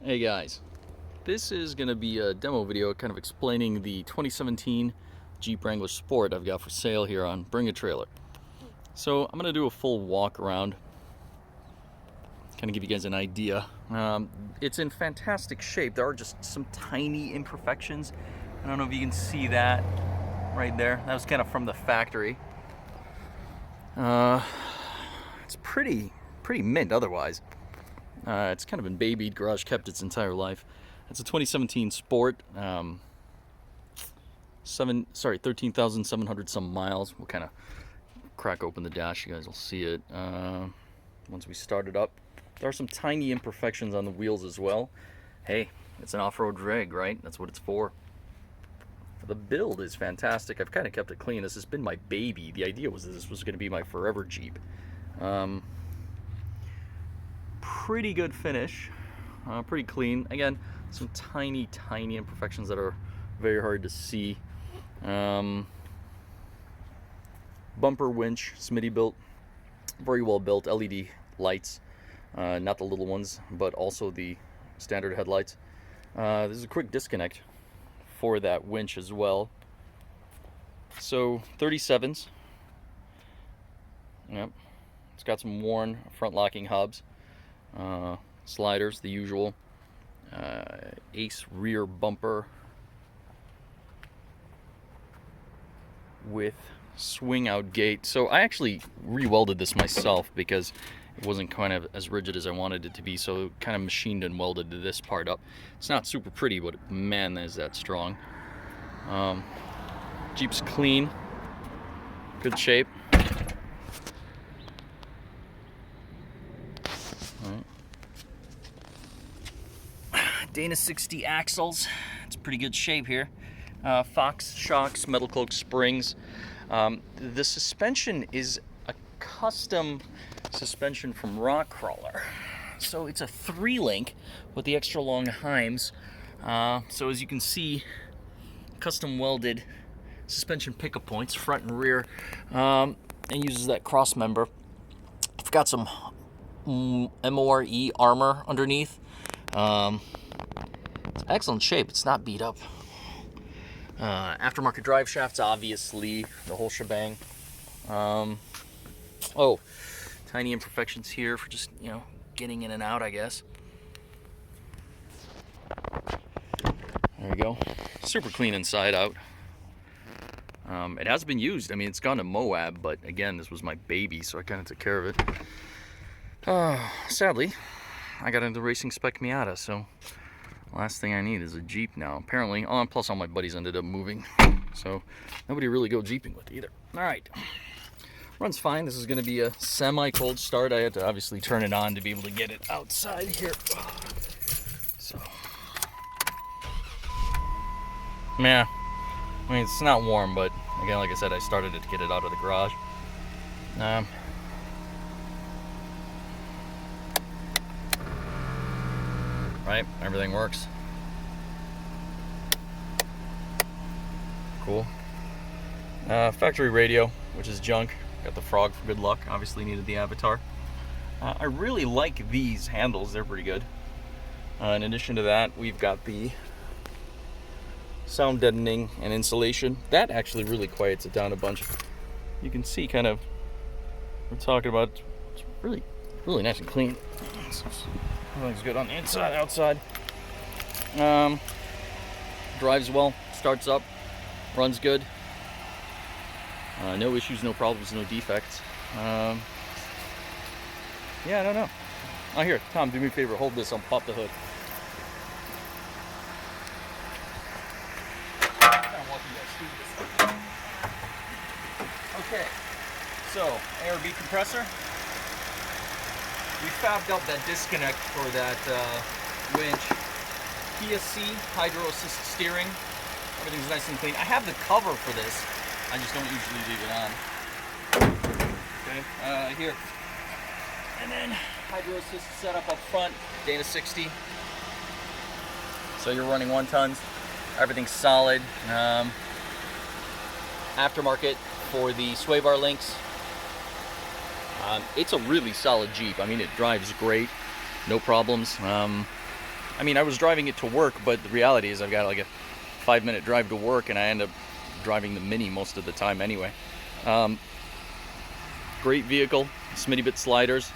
Hey guys, this is going to be a demo video kind of explaining the 2017 Jeep Wrangler Sport I've got for sale here on Bring a Trailer. So I'm going to do a full walk around, kind of give you guys an idea. It's in fantastic shape. There are just some tiny imperfections. I don't know if you can see that right there. That was kind of from the factory. It's pretty mint otherwise. It's kind of been babied, garage kept its entire life. It's a 2017 Sport, 13,700 some miles. We'll kind of crack open the dash, you guys will see it once we start it up. There are some tiny imperfections on the wheels as well. Hey, it's an off-road rig, right? That's what it's for. The build is fantastic. I've kind of kept it clean. This has been my baby. The idea was that this was going to be my forever Jeep. Pretty good finish, pretty clean. Again, some tiny imperfections that are very hard to see. Bumper winch, Smitty built, very well built. LED lights, not the little ones, but also the standard headlights. There's a quick disconnect for that winch as well. So 37s. Yep, it's got some worn front locking hubs. Sliders, the usual. Ace rear bumper with swing out gate. So I actually re-welded this myself because it wasn't kind of as rigid as I wanted it to be, so kind of machined and welded this part up. It's not super pretty, but man, is that strong. Jeep's clean, good shape. Dana 60 axles, it's pretty good shape here. Fox shocks, metal cloak springs. The suspension is a custom suspension from Wrangler. So it's a 3-link with the extra long heims. So as you can see, custom welded suspension pickup points, front and rear, and uses that cross member. I've got some MORE armor underneath. It's excellent shape. It's not beat up. Aftermarket drive shafts, obviously, the whole shebang. Oh, tiny imperfections here for just, getting in and out, I guess. There we go. Super clean inside out. It has been used. I mean, it's gone to Moab, but again, this was my baby, so I kind of took care of it. Sadly, I got into racing spec Miata, so last thing I need is a Jeep now, apparently. Oh, and plus all my buddies ended up moving, so nobody really go Jeeping with either. All right, runs fine. This is going to be a semi-cold start. I had to obviously turn it on to be able to get it outside here. So, yeah, I mean, it's not warm, but again, like I said, I started it to get it out of the garage. Right, everything works. Cool. Factory radio, which is junk. Got the frog for good luck. Obviously needed the avatar. I really like these handles. They're pretty good. In addition to that, we've got the sound deadening and insulation. That actually really quiets it down a bunch. You can see kind of we're talking about. It's really nice and clean. Everything's good on the inside, outside. Drives well, starts up, runs good. No issues, no problems, no defects. Yeah, I don't know. Oh, here, Tom, do me a favor, hold this, I'll pop the hood. Okay, so ARB compressor. We fabbed up that disconnect for that winch. PSC, hydro assist steering. Everything's nice and clean. I have the cover for this. I just don't usually leave it on. Okay, here. And then hydro assist setup up front, Dana 60. So you're running 1 tons. Everything's solid. Aftermarket for the sway bar links. It's a really solid Jeep. I mean, it drives great, no problems. I mean, I was driving it to work, but the reality is I've got like a 5-minute drive to work, and I end up driving the Mini most of the time anyway. Great vehicle, Smitty bit sliders.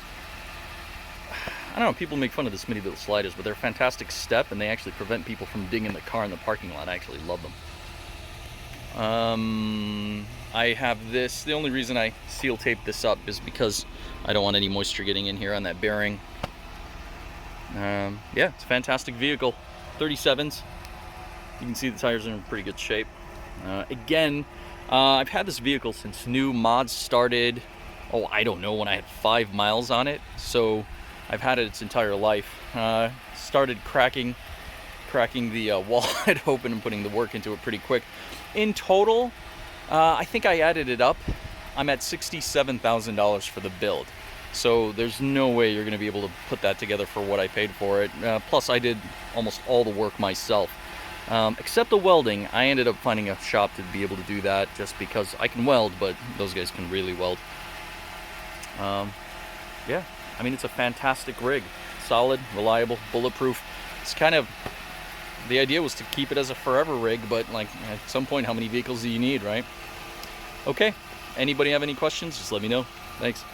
I don't know, people make fun of the Smitty bit sliders, but they're a fantastic step, and they actually prevent people from dinging the car in the parking lot. I actually love them. I have this. The only reason I seal tape this up is because I don't want any moisture getting in here on that bearing. Yeah, it's a fantastic vehicle. 37s. You can see the tires are in pretty good shape. Again, I've had this vehicle since new mods started. Oh, I don't know, when I had 5 miles on it. So I've had it its entire life. Started cracking the wall head open and putting the work into it pretty quick. In total, I think I added it up. I'm at $67,000 for the build. So there's no way you're going to be able to put that together for what I paid for it. Plus, I did almost all the work myself. Except the welding. I ended up finding a shop to be able to do that just because I can weld, but those guys can really weld. Yeah, I mean, it's a fantastic rig. Solid, reliable, bulletproof. It's kind of, the idea was to keep it as a forever rig, but like at some point, how many vehicles do you need, right? Okay, anybody have any questions? Just let me know. Thanks.